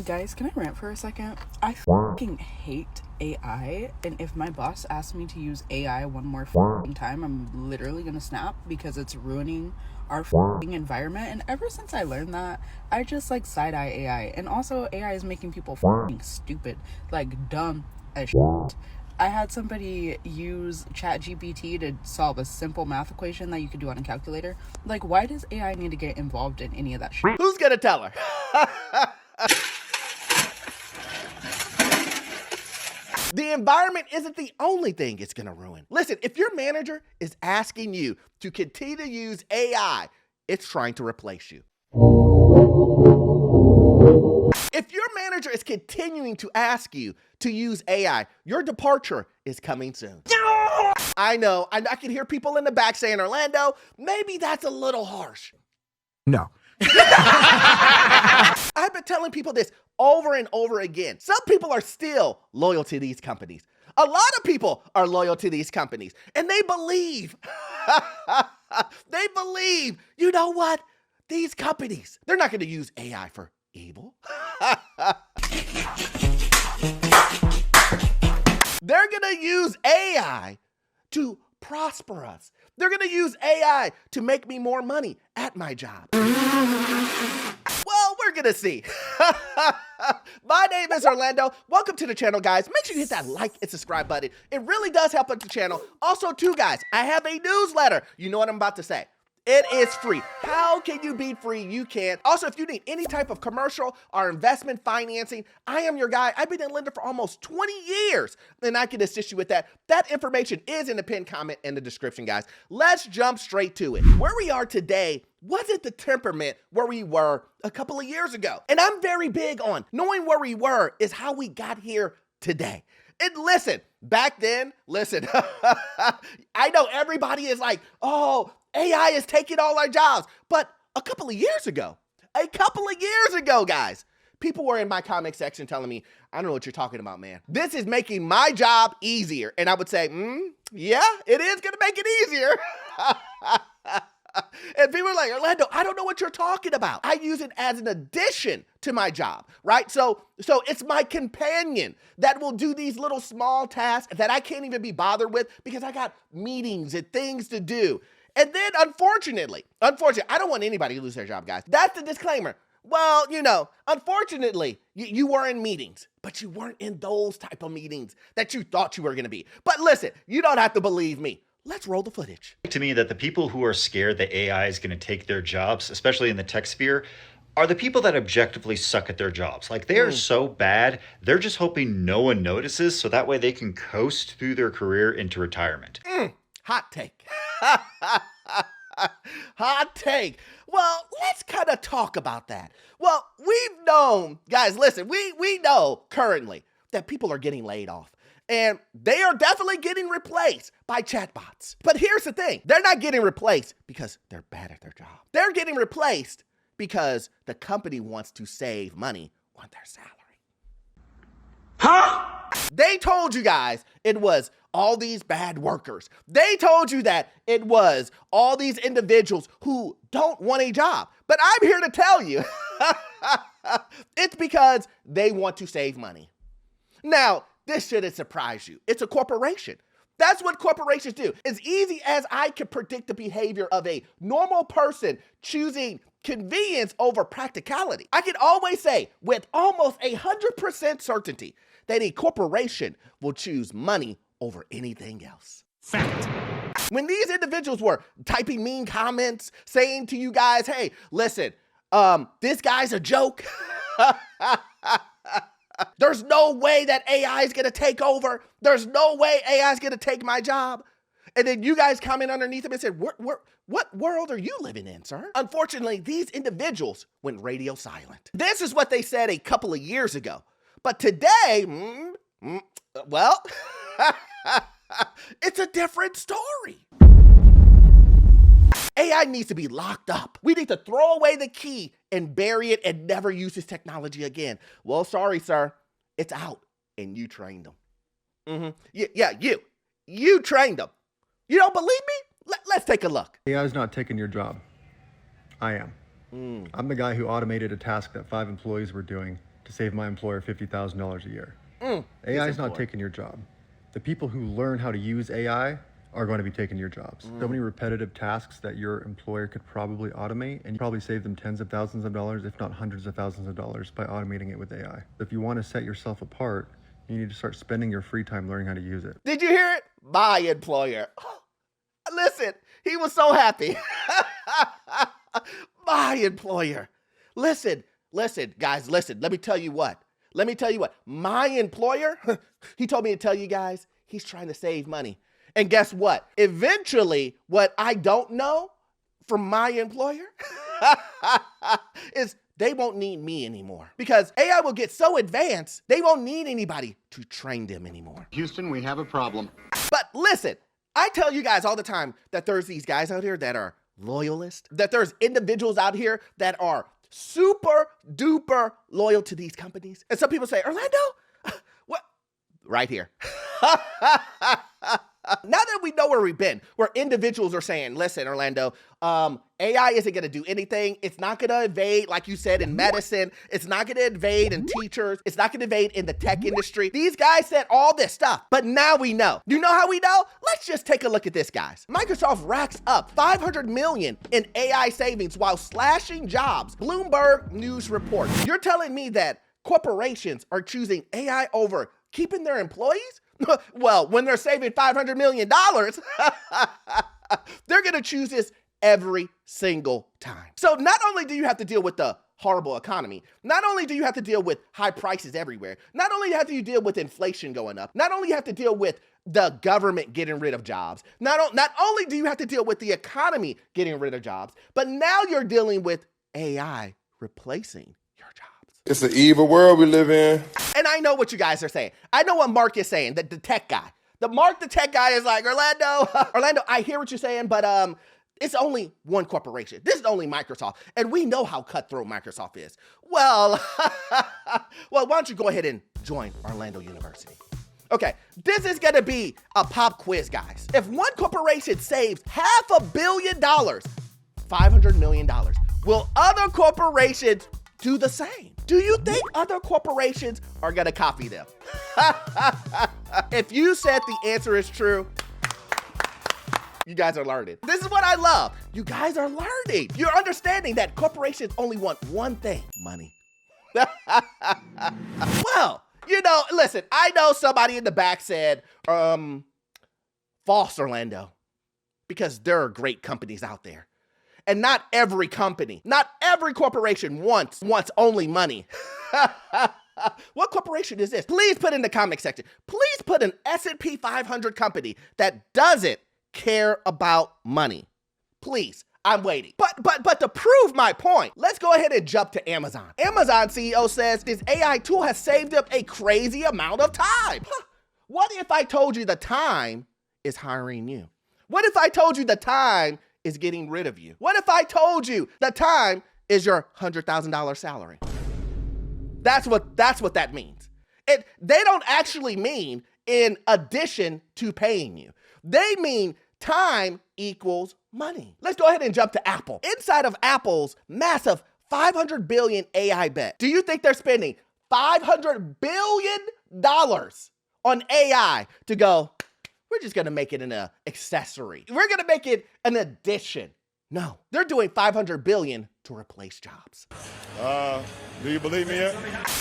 Guys, can I rant for a second? I fucking hate AI, and if my boss asks me to use AI one more fucking time, I'm literally gonna snap because it's ruining our fucking environment. And ever since I learned that, I just like side eye AI. And also, AI is making people fucking stupid, like dumb as shit. I had somebody use ChatGPT to solve a simple math equation that you could do on a calculator. Like, why does AI need to get involved in any of that shit? Who's gonna tell her? The environment isn't the only thing it's going to ruin. Listen, if your manager is asking you to continue to use AI, it's trying to replace you. If your manager is continuing to ask you to use AI, your departure is coming soon. I know, I can hear people in the back saying, Orlando, maybe that's a little harsh. No. I've been telling people this over and over again. Some people are still loyal to these companies. A lot of people are loyal to these companies, and they believe, you know what? These companies, they're not going to use AI for evil. They're going to use AI to prosper us. They're going to use AI to make me more money at my job. Well, we're going to see. My name is Orlando. Welcome to the channel, guys. Make sure you hit that like and subscribe button. It really does help out the channel. Also, too, guys, I have a newsletter. You know what I'm about to say. It is free. How can you be free? You can't. Also, if you need any type of commercial or investment financing, I am your guy. I've been in lender for almost 20 years, and I can assist you with that. That information is in the pinned comment in the description, guys. Let's jump straight to it. Where we are today wasn't the temperament where we were a couple of years ago. And I'm very big on knowing where we were is how we got here today. And listen, back then, I know everybody is like, oh, AI is taking all our jobs. But a couple of years ago, guys, people were in my comment section telling me, I don't know what you're talking about, man. This is making my job easier. And I would say, yeah, it is going to make it easier. And people are like, Orlando, I don't know what you're talking about. I use it as an addition to my job, right? So it's my companion that will do these little small tasks that I can't even be bothered with because I got meetings and things to do. And then unfortunately, I don't want anybody to lose their job, guys. That's the disclaimer. Well, unfortunately, you were in meetings, but you weren't in those type of meetings that you thought you were going to be. But listen, you don't have to believe me. Let's roll the footage. To me, that the people who are scared that AI is going to take their jobs, especially in the tech sphere, are the people that objectively suck at their jobs. Like, they are so bad, they're just hoping no one notices so that way they can coast through their career into retirement. Hot take. Hot take. Well, let's kind of talk about that. Well, we've known, guys, listen, we know currently that people are getting laid off. And they are definitely getting replaced by chatbots. But here's the thing. They're not getting replaced because they're bad at their job. They're getting replaced because the company wants to save money on their salary. Huh? They told you guys it was all these bad workers. They told you that it was all these individuals who don't want a job. But I'm here to tell you, it's because they want to save money. Now, this shouldn't surprise you. It's a corporation. That's what corporations do. As easy as I can predict the behavior of a normal person choosing convenience over practicality, I can always say with almost 100% certainty that a corporation will choose money over anything else. Fact. When these individuals were typing mean comments, saying to you guys, hey, listen, this guy's a joke. There's no way that AI is going to take over. There's no way AI is going to take my job. And then you guys comment underneath them and said, what world are you living in, sir? Unfortunately, these individuals went radio silent. This is what they said a couple of years ago. But today, well, it's a different story. AI needs to be locked up. We need to throw away the key and bury it and never use this technology again. Well, sorry, sir. It's out and you trained them. Yeah, you trained them. You don't believe me? Let's take a look. AI is not taking your job. I am. I'm the guy who automated a task that 5 employees were doing to save my employer $50,000 a year. AI is not taking your job. The people who learn how to use AI are going to be taking your jobs. So many repetitive tasks that your employer could probably automate, and you probably save them tens of thousands of dollars, if not hundreds of thousands of dollars, by automating it with AI. If you want to set yourself apart, you need to start spending your free time learning how to use it. Did you hear it? My employer. Listen, he was so happy. My employer. Listen, guys, listen. Let me tell you what. My employer, he told me to tell you guys, he's trying to save money. And guess what? Eventually, what I don't know from my employer is they won't need me anymore. Because AI will get so advanced, they won't need anybody to train them anymore. Houston, we have a problem. But listen, I tell you guys all the time that there's these guys out here that are loyalists, that there's individuals out here that are super duper loyal to these companies. And some people say, Orlando, what? Right here. Now that we know where we've been, where individuals are saying, listen, Orlando, AI isn't going to do anything. It's not going to invade, like you said, in medicine. It's not going to invade in teachers. It's not going to invade in the tech industry. These guys said all this stuff, but now we know. You know how we know? Let's just take a look at this, guys. Microsoft racks up $500 million in AI savings while slashing jobs. Bloomberg News report. You're telling me that corporations are choosing AI over keeping their employees? Well, when they're saving $500 million, they're going to choose this every single time. So not only do you have to deal with the horrible economy, not only do you have to deal with high prices everywhere, not only have you deal with inflation going up, not only you have to deal with the government getting rid of jobs, not only do you have to deal with the economy getting rid of jobs, but now you're dealing with AI replacing your jobs. It's an evil world we live in. And I know what you guys are saying. I know what Mark is saying, the tech guy. The tech guy is like, Orlando, I hear what you're saying, but it's only one corporation. This is only Microsoft. And we know how cutthroat Microsoft is. Well, why don't you go ahead and join Orlando University? Okay, this is gonna be a pop quiz, guys. If one corporation saves $500 million, $500 million, will other corporations do the same? Do you think other corporations are gonna copy them? If you said the answer is true, you guys are learning. This is what I love. You guys are learning. You're understanding that corporations only want one thing: money. Well, listen, I know somebody in the back said, false, Orlando, because there are great companies out there. And not every company, not every corporation wants only money. What corporation is this? Please put in the comment section. Please put an S&P 500 company that doesn't care about money. Please, I'm waiting. But to prove my point, let's go ahead and jump to Amazon. Amazon CEO says this AI tool has saved them a crazy amount of time. What if I told you the time is hiring you? What if I told you the time is getting rid of you? What if I told you the time is your $100,000 salary? That's what that means. They don't actually mean in addition to paying you. They mean time equals money. Let's go ahead and jump to Apple. Inside of Apple's massive $500 billion AI bet, do you think they're spending $500 billion on AI to go, we're just gonna make it an accessory. We're gonna make it an addition. No, they're doing $500 billion to replace jobs. Do you believe me yet?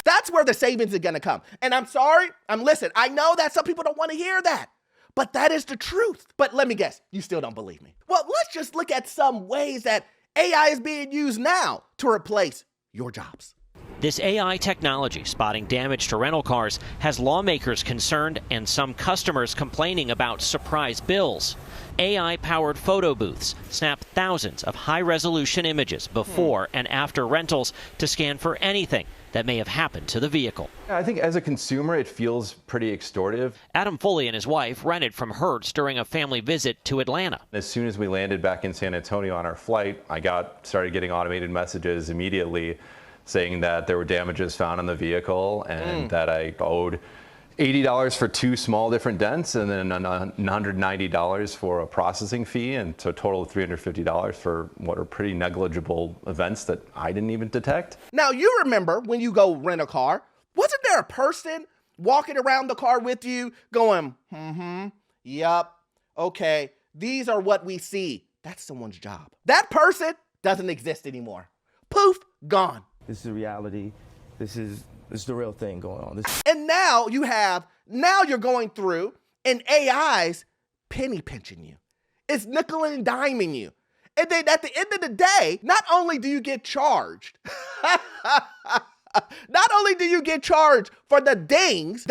That's where the savings are gonna come. And I'm sorry, listen, I know that some people don't wanna hear that, but that is the truth. But let me guess, you still don't believe me. Well, let's just look at some ways that AI is being used now to replace your jobs. This AI technology spotting damage to rental cars has lawmakers concerned and some customers complaining about surprise bills. AI-powered photo booths snap thousands of high-resolution images before and after rentals to scan for anything that may have happened to the vehicle. I think as a consumer, it feels pretty extortive. Adam Foley and his wife rented from Hertz during a family visit to Atlanta. As soon as we landed back in San Antonio on our flight, I started getting automated messages immediately saying that there were damages found on the vehicle and that I owed $80 for 2 small different dents, and then $190 for a processing fee, and so a total of $350 for what are pretty negligible events that I didn't even detect. Now, you remember when you go rent a car, wasn't there a person walking around the car with you going, yup, okay, these are what we see. That's someone's job. That person doesn't exist anymore. Poof, gone. This is reality. This is the real thing going on. And now you're going through and AI's penny pinching you. It's nickel and diming you. And then at the end of the day, not only do you get charged, not only do you get charged for the dings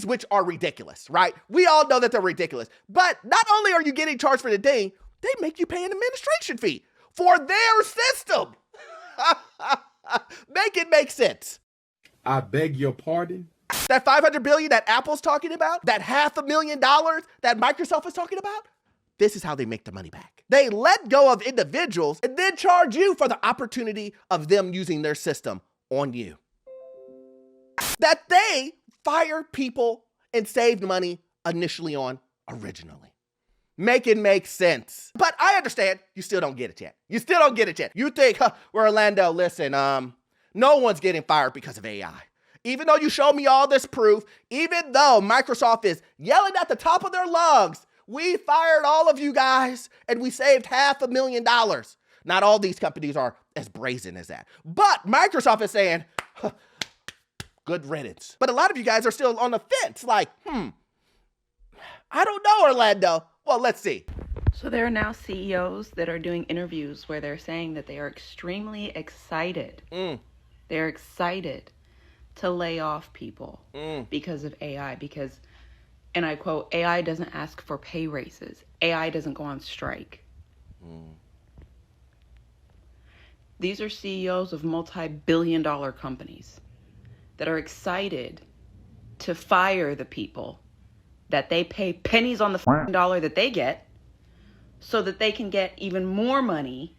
which are ridiculous, right? We all know that they're ridiculous. But not only are you getting charged for the ding, they make you pay an administration fee for their system. Make it make sense. I beg your pardon? That $500 billion that Apple's talking about, that $500,000 that Microsoft is talking about, this is how they make the money back. They let go of individuals and then charge you for the opportunity of them using their system on you. That they fired people and saved money initially on originally. Make it make sense. But I understand you still don't get it yet. You still don't get it yet. You think, well, Orlando, listen, no one's getting fired because of AI. Even though you showed me all this proof, even though Microsoft is yelling at the top of their lungs, we fired all of you guys and we saved $500,000. Not all these companies are as brazen as that. But Microsoft is saying, good riddance. But a lot of you guys are still on the fence, like, I don't know, Orlando. Well, let's see. So there are now CEOs that are doing interviews where they're saying that they are extremely excited. They're excited to lay off people because of AI, because, and I quote, AI doesn't ask for pay raises. AI doesn't go on strike. These are CEOs of multi-billion-dollar companies that are excited to fire the people that they pay pennies on the dollar that they get so that they can get even more money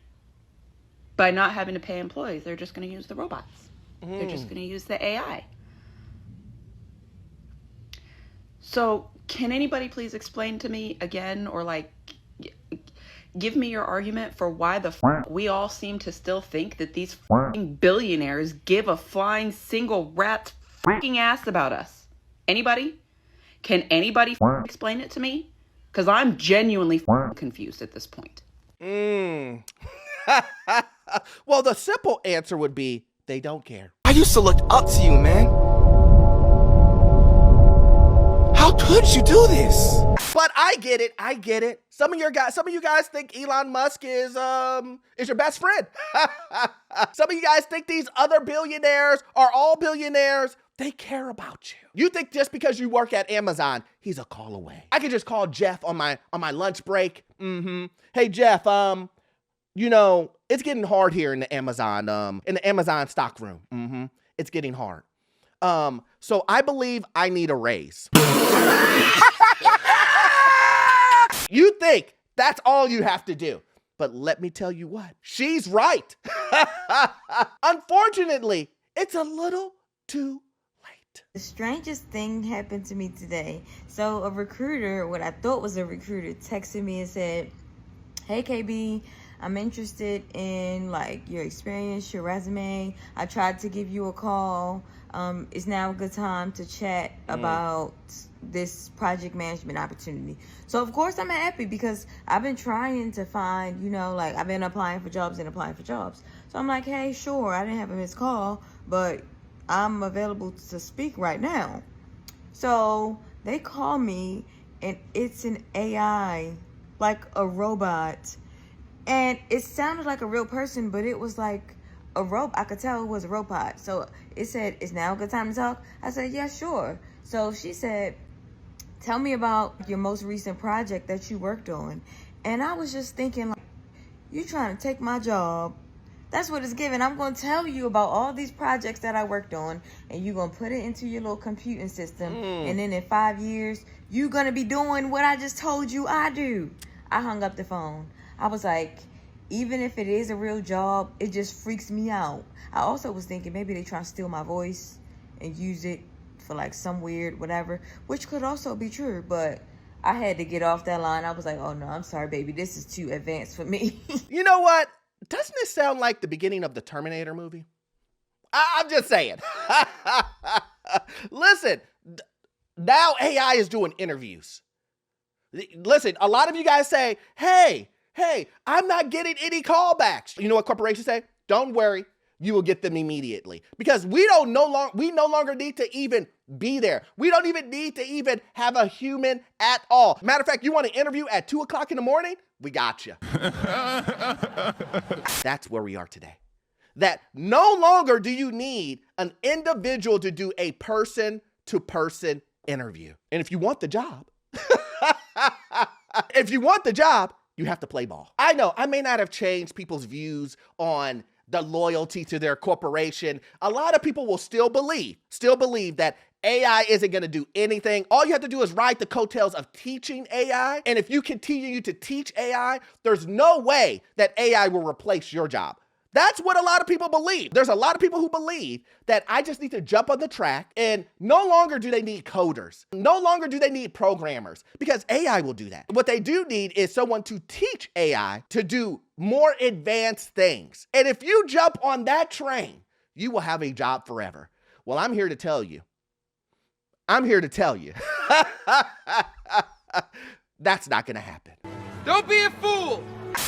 by not having to pay employees. They're just going to use the robots. They're just going to use the AI. So can anybody please explain to me again, or like give me your argument for why the we all seem to still think that these billionaires give a flying single rat's ass about us? Anybody? Can anybody explain it to me? Because I'm genuinely confused at this point. Well, the simple answer would be they don't care. I used to look up to you, man. How could you do this? But I get it. I get it. Some of you guys think Elon Musk is your best friend. Some of you guys think these other billionaires are all billionaires. They care about you. You think just because you work at Amazon, he's a call away. I could just call Jeff on my lunch break. Hey Jeff, you know, it's getting hard here in the Amazon stock room. It's getting hard. So I believe I need a raise. You think that's all you have to do. But let me tell you what, she's right. Unfortunately, it's a little too late. The strangest thing happened to me today. So a recruiter, what I thought was a recruiter, texted me and said, hey KB, I'm interested in like your experience, your resume. I tried to give you a call. Is now a good time to chat about this project management opportunity? So of course I'm happy because I've been trying to find, you know, like I've been applying for jobs. So I'm like, hey, sure, I didn't have a missed call, but I'm available to speak right now. So they call me and it's an AI, like a robot. And it sounded like a real person, but it was like a robot. I could tell it was a robot. So it said, is now a good time to talk? I said, yeah, sure. So she said, tell me about your most recent project that you worked on. And I was just thinking, like, you trying to take my job. That's what it's giving. I'm going to tell you about all these projects that I worked on, and you're going to put it into your little computing system. And then in 5 years, you're going to be doing what I just told you I do. I hung up the phone. I was like, even if it is a real job, it just freaks me out. I also was thinking maybe they try to steal my voice and use it for like some weird whatever, which could also be true, but I had to get off that line. I was like, oh no, I'm sorry, baby. This is too advanced for me. You know what? Doesn't it sound like the beginning of the Terminator movie? I'm just saying. Listen, now AI is doing interviews. Listen, a lot of you guys say, hey, I'm not getting any callbacks. You know what corporations say? Don't worry, you will get them immediately. Because we no longer need to even be there. We don't even need to even have a human at all. Matter of fact, you want to interview at 2 o'clock in the morning? We got you. That's where we are today. That no longer do you need an individual to do a person-to-person interview. And if you want the job, you have to play ball. I know I may not have changed people's views on the loyalty to their corporation. A lot of people will still believe that AI isn't going to do anything. All you have to do is ride the coattails of teaching AI. And if you continue to teach AI, there's no way that AI will replace your job. That's what a lot of people believe. There's a lot of people who believe that I just need to jump on the track, and no longer do they need coders. No longer do they need programmers, because AI will do that. What they do need is someone to teach AI to do more advanced things. And if you jump on that train, you will have a job forever. Well, I'm here to tell you. That's not going to happen. Don't be a fool.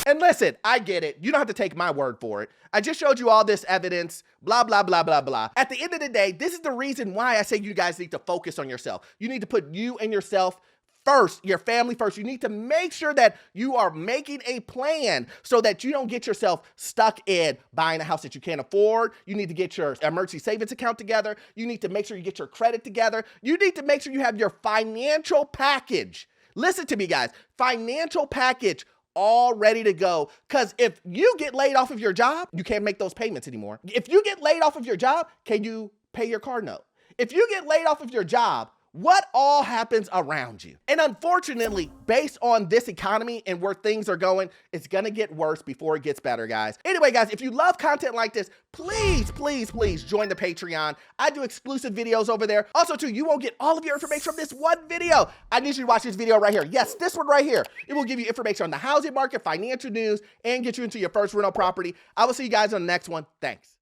And listen, I get it. You don't have to take my word for it. I just showed you all this evidence, blah, blah, blah, blah, blah. At the end of the day, this is the reason why I say you guys need to focus on yourself. You need to put you and yourself first, your family first. You need to make sure that you are making a plan so that you don't get yourself stuck in buying a house that you can't afford. You need to get your emergency savings account together. You need to make sure you get your credit together. You need to make sure you have your financial package. Listen to me, guys. Financial package all ready to go. Because if you get laid off of your job, you can't make those payments anymore. If you get laid off of your job, can you pay your car note? If you get laid off of your job, what all happens around you? And unfortunately, based on this economy and where things are going, it's gonna get worse before it gets better, guys. Anyway, guys, if you love content like this, please, please, please join the Patreon. I do exclusive videos over there. Also, too, you won't get all of your information from this one video. I need you to watch this video right here. Yes, this one right here. It will give you information on the housing market, financial news, and get you into your first rental property. I will see you guys on the next one. Thanks.